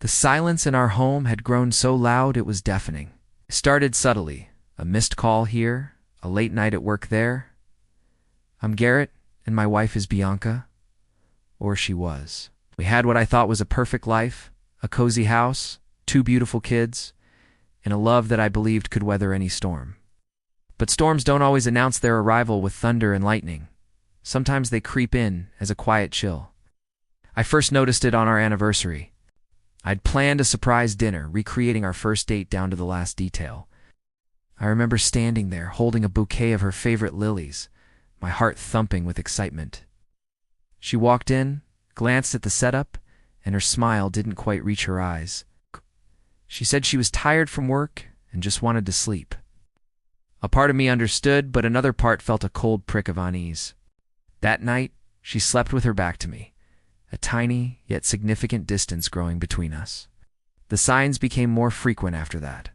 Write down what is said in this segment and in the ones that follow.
The silence in our home had grown so loud it was deafening. It started subtly, a missed call here, a late night at work there. I'm Garrett, and my wife is Bianca. Or she was. We had what I thought was a perfect life, a cozy house, 2 beautiful kids, and a love that I believed could weather any storm. But storms don't always announce their arrival with thunder and lightning. Sometimes they creep in as a quiet chill. I first noticed it on our anniversary. I'd planned a surprise dinner, recreating our first date down to the last detail. I remember standing there, holding a bouquet of her favorite lilies, my heart thumping with excitement. She walked in, glanced at the setup, and her smile didn't quite reach her eyes. She said she was tired from work and just wanted to sleep. A part of me understood, but another part felt a cold prick of unease. That night, she slept with her back to me, a tiny yet significant distance growing between us. The signs became more frequent after that.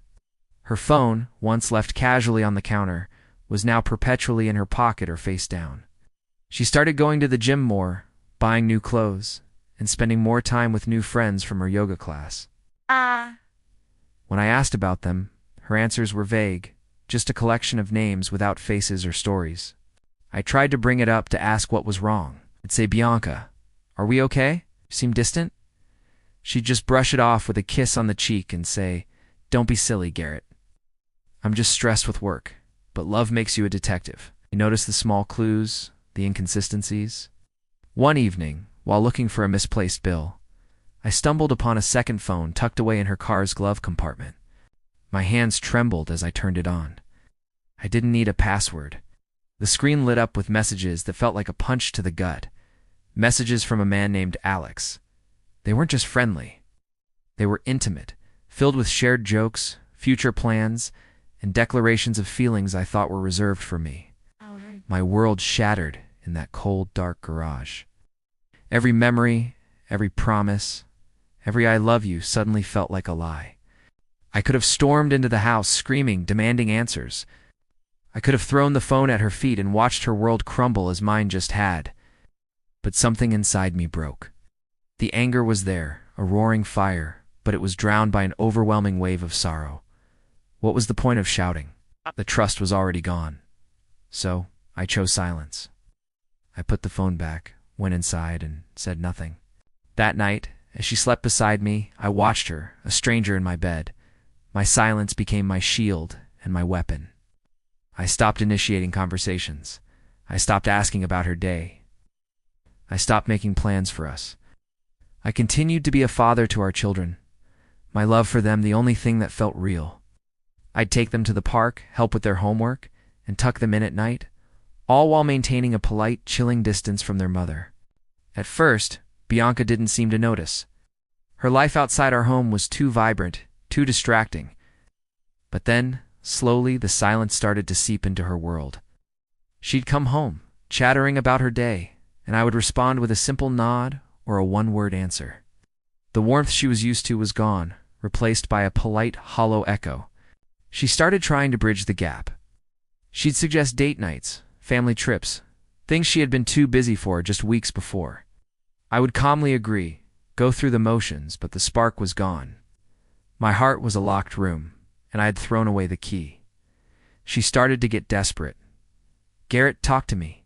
Her phone, once left casually on the counter, was now perpetually in her pocket or face down. She started going to the gym more, buying new clothes, and spending more time with new friends from her yoga class. When I asked about them, her answers were vague, just a collection of names without faces or stories. I tried to bring it up to ask what was wrong. I'd say, "Bianca, are we okay? You seem distant?" She'd just brush it off with a kiss on the cheek and say, "Don't be silly, Garrett. I'm just stressed with work, but love makes you a detective. You notice the small clues, the inconsistencies." One evening, while looking for a misplaced bill, I stumbled upon a second phone tucked away in her car's glove compartment. My hands trembled as I turned it on. I didn't need a password. The screen lit up with messages that felt like a punch to the gut. Messages from a man named Alex. They weren't just friendly. They were intimate, filled with shared jokes, future plans, and declarations of feelings I thought were reserved for me. My world shattered in that cold, dark garage. Every memory, every promise, every "I love you" suddenly felt like a lie. I could have stormed into the house screaming, demanding answers. I could have thrown the phone at her feet and watched her world crumble as mine just had. But something inside me broke. The anger was there, a roaring fire, but it was drowned by an overwhelming wave of sorrow. What was the point of shouting? The trust was already gone. So, I chose silence. I put the phone back, went inside, and said nothing. That night, as she slept beside me, I watched her, a stranger in my bed. My silence became my shield and my weapon. I stopped initiating conversations. I stopped asking about her day. I stopped making plans for us. I continued to be a father to our children. My love for them the only thing that felt real. I'd take them to the park, help with their homework, and tuck them in at night, all while maintaining a polite, chilling distance from their mother. At first, Bianca didn't seem to notice. Her life outside our home was too vibrant, too distracting. But then, slowly, the silence started to seep into her world. She'd come home, chattering about her day, and I would respond with a simple nod or a one-word answer. The warmth she was used to was gone, replaced by a polite, hollow echo. She started trying to bridge the gap. She'd suggest date nights, family trips, things she had been too busy for just weeks before. I would calmly agree, go through the motions, but the spark was gone. My heart was a locked room, and I had thrown away the key. She started to get desperate. "Garrett, talk to me."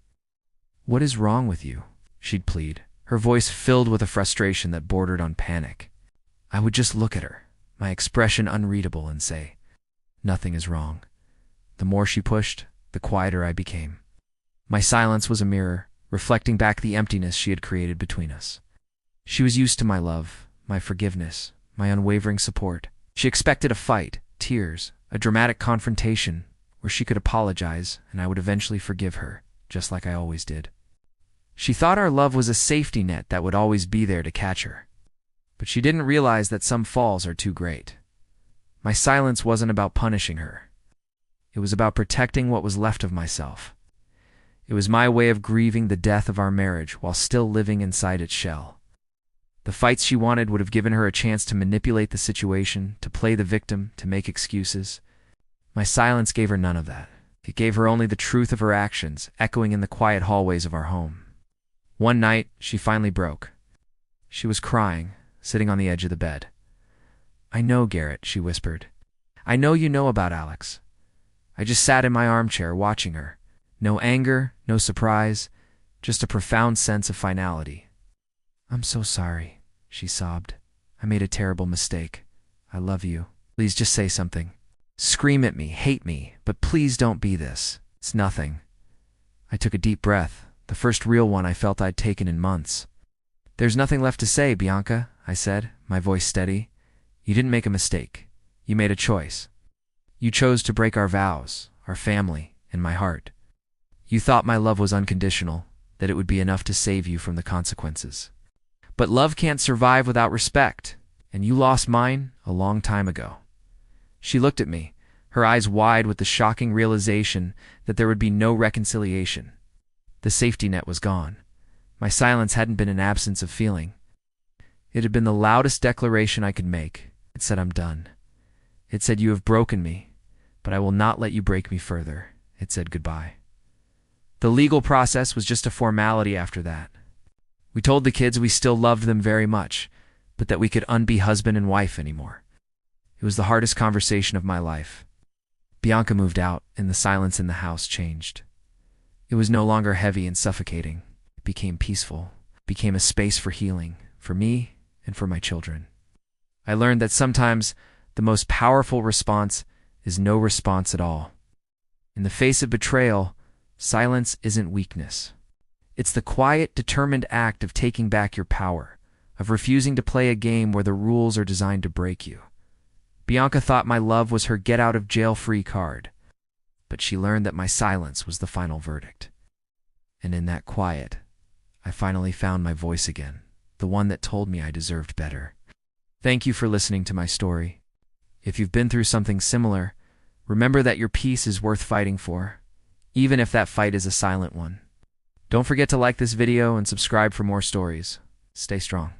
"What is wrong with you?" she'd plead, her voice filled with a frustration that bordered on panic. I would just look at her, my expression unreadable, and say, "Nothing is wrong." The more she pushed, the quieter I became. My silence was a mirror, reflecting back the emptiness she had created between us. She was used to my love, my forgiveness, my unwavering support. She expected a fight, tears, a dramatic confrontation, where she could apologize and I would eventually forgive her, just like I always did. She thought our love was a safety net that would always be there to catch her. But she didn't realize that some falls are too great. My silence wasn't about punishing her. It was about protecting what was left of myself. It was my way of grieving the death of our marriage while still living inside its shell. The fights she wanted would have given her a chance to manipulate the situation, to play the victim, to make excuses. My silence gave her none of that. It gave her only the truth of her actions, echoing in the quiet hallways of our home. One night, she finally broke. She was crying, sitting on the edge of the bed. I know, Garrett, she whispered. I know you know about Alex. I just sat in my armchair watching her. No anger, no surprise, just a profound sense of finality. I'm so sorry, she sobbed. I made a terrible mistake. I love you. Please just say something. Scream at me, hate me, but please don't be this. It's nothing. I took a deep breath, the first real one I felt I'd taken in months. There's nothing left to say, Bianca, I said, my voice steady. You didn't make a mistake. You made a choice. You chose to break our vows, our family, and my heart. You thought my love was unconditional, that it would be enough to save you from the consequences. But love can't survive without respect, and you lost mine a long time ago. She looked at me, her eyes wide with the shocking realization that there would be no reconciliation. The safety net was gone. My silence hadn't been an absence of feeling. It had been the loudest declaration I could make. It said, I'm done. It said, you have broken me, but I will not let you break me further. It said goodbye. The legal process was just a formality after that. We told the kids we still loved them very much, but that we could unbe husband and wife anymore. It was the hardest conversation of my life. Bianca moved out, and the silence in the house changed. It was no longer heavy and suffocating. It became peaceful, became a space for healing, for me and for my children. I learned that sometimes the most powerful response is no response at all. In the face of betrayal, silence isn't weakness. It's the quiet, determined act of taking back your power, of refusing to play a game where the rules are designed to break you. Bianca thought my love was her get-out-of-jail-free card, but she learned that my silence was the final verdict. And in that quiet, I finally found my voice again, the one that told me I deserved better. Thank you for listening to my story. If you've been through something similar, remember that your peace is worth fighting for, even if that fight is a silent one. Don't forget to like this video and subscribe for more stories. Stay strong.